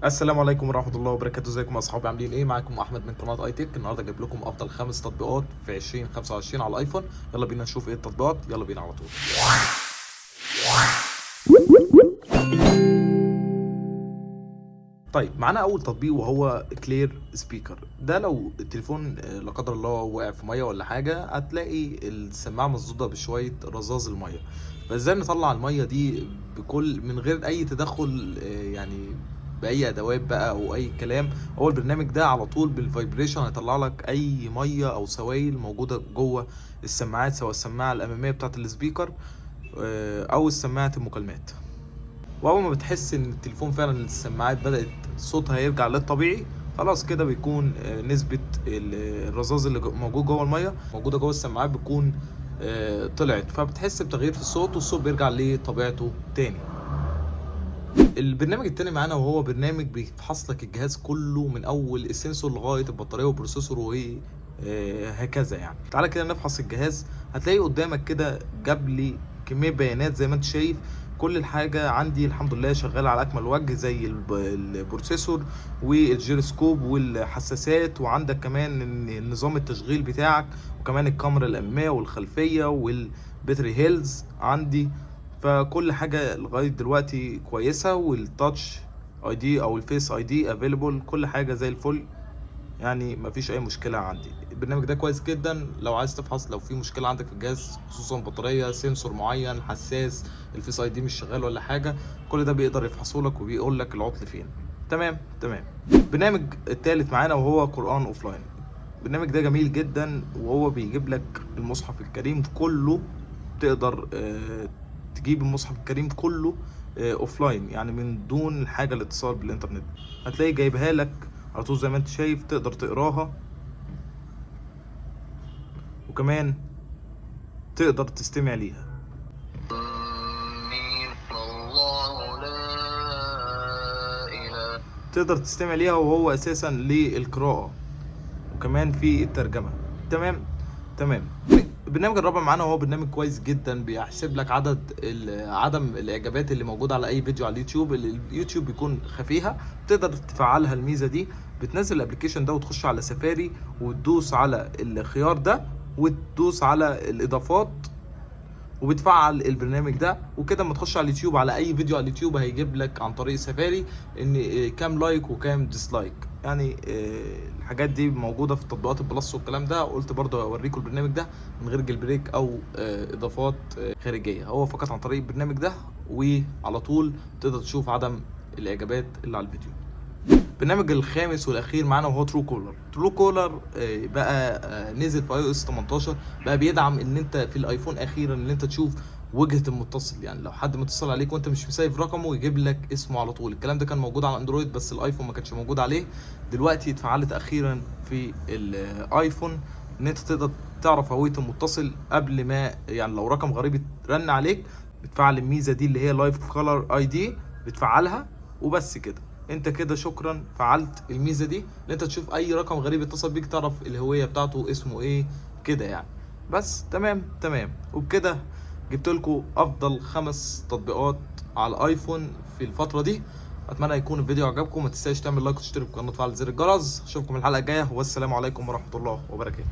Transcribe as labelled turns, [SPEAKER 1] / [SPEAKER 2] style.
[SPEAKER 1] السلام عليكم ورحمة الله وبركاته. ازيكم يا اصحابي؟ عاملين ايه؟ معاكم احمد من قناة اي تك. النهارده جايب لكم افضل 5 تطبيقات في 2025 على الايفون. يلا بينا نشوف ايه التطبيقات. يلا بينا على طول. طيب، معانا اول تطبيق وهو كلير سبيكر. ده لو التليفون لا قدر الله وقع في ميه ولا حاجه، هتلاقي السماعه مسدوده بشويه رذاذ الميه. فازاي نطلع الميه دي من غير اي تدخل، يعني باي ادوات بقى او اي كلام. هو البرنامج ده على طول بالفايبريشن هيطلع لك اي ميه او سوائل موجوده جوه السماعات، سواء السماعه الاماميه بتاعه السبيكر او سماعه المكالمات. واول ما بتحس ان التليفون فعلا السماعات بدأت صوتها يرجع للطبيعي، خلاص كده بيكون نسبة الرذاذ اللي موجود جوه المية موجودة جوه السماعات بتكون طلعت، فبتحس بتغيير في الصوت والصوت بيرجع لطبيعته تاني. البرنامج التاني معانا وهو برنامج بيفحص لك الجهاز كله من اول السنسور لغايه البطاريه والبروسيسور وهكذا. يعني تعالى كده نفحص الجهاز. هتلاقي قدامك كده جاب لي كميه بيانات زي ما انت شايف. كل الحاجه عندي الحمد لله شغاله على اكمل وجه، زي البروسيسور والجيروسكوب والحساسات، وعندك كمان نظام التشغيل بتاعك، وكمان الكاميرا الاماميه والخلفيه والباتري هيلز عندي. فكل حاجه لغايه دلوقتي كويسه، والتاتش اي دي او الفيس اي دي افيلبل، كل حاجه زي الفل. يعني مفيش اي مشكله عندي. البرنامج ده كويس جدا لو عايز تفحص لو في مشكله عندك في الجهاز، خصوصا بطاريه، سنسور معين، حساس، الفيس اي دي مش شغال ولا حاجه. كل ده بيقدر يفحصه لك وبيقول لك العطل فين. تمام. البرنامج التالت معانا وهو قرآن اوفلاين. البرنامج ده جميل جدا، وهو بيجيب لك المصحف الكريم كله. تقدر تجيب المصحف الكريم كله اوفلاين، يعني من دون حاجه الاتصال بالانترنت. هتلاقي جايبها لك على طول زي ما انت شايف، تقدر تقراها، وكمان تقدر تستمع ليها. تقدر تستمع ليها وهو اساسا للقراءه، وكمان في الترجمه. تمام تمام. البرنامج الرابع معانا وهو برنامج كويس جدا، بيحسب لك عدم الاعجابات اللي موجوده على اي فيديو على اليوتيوب، اللي اليوتيوب بيكون خفيها. تقدر تفعلها الميزه دي. بتنزل الابلكيشن ده وتخش على سفاري وتدوس على الخيار ده وتدوس على الاضافات وبتفعل البرنامج ده، وكده اما تخش على اليوتيوب على اي فيديو على اليوتيوب هيجيب لك عن طريق سفاري ان كام لايك وكام ديسلايك. يعني الحاجات دي موجوده في تطبيقات البلس والكلام ده. قلت برضه اوريكم البرنامج ده من غير جيل بريك او اضافات خارجيه، هو فقط عن طريق البرنامج ده، وعلى طول تقدر تشوف عدم الاعجابات اللي على الفيديو. البرنامج الخامس والاخير معانا وهو ترو كولر. ترو كولر بقى نزل في iOS 18، بقى بيدعم ان انت في الايفون اخيرا ان انت تشوف وجهة المتصل. يعني لو حد متصل عليك وانت مش مسايف رقمه يجيب لك اسمه على طول. الكلام ده كان موجود على اندرويد بس الايفون ما كانش موجود عليه. دلوقتي اتفعلت اخيرا في الايفون ان انت تقدر تعرف هوية المتصل قبل ما، يعني لو رقم غريب رن عليك بتفعل الميزة دي اللي هي لايف كولر اي دي، بتفعلها وبس كده. انت كده شكرا فعلت الميزه دي، ان انت تشوف اي رقم غريب اتصل بيك تعرف الهويه بتاعته اسمه ايه كده يعني. بس تمام. وبكده جبت لكم افضل 5 تطبيقات على الايفون في الفتره دي. اتمنى يكون الفيديو عجبكم. ما تنساش تعمل لايك وتشترك في القناه وتفعل زر الجرس. اشوفكم الحلقه الجايه، والسلام عليكم ورحمه الله وبركاته.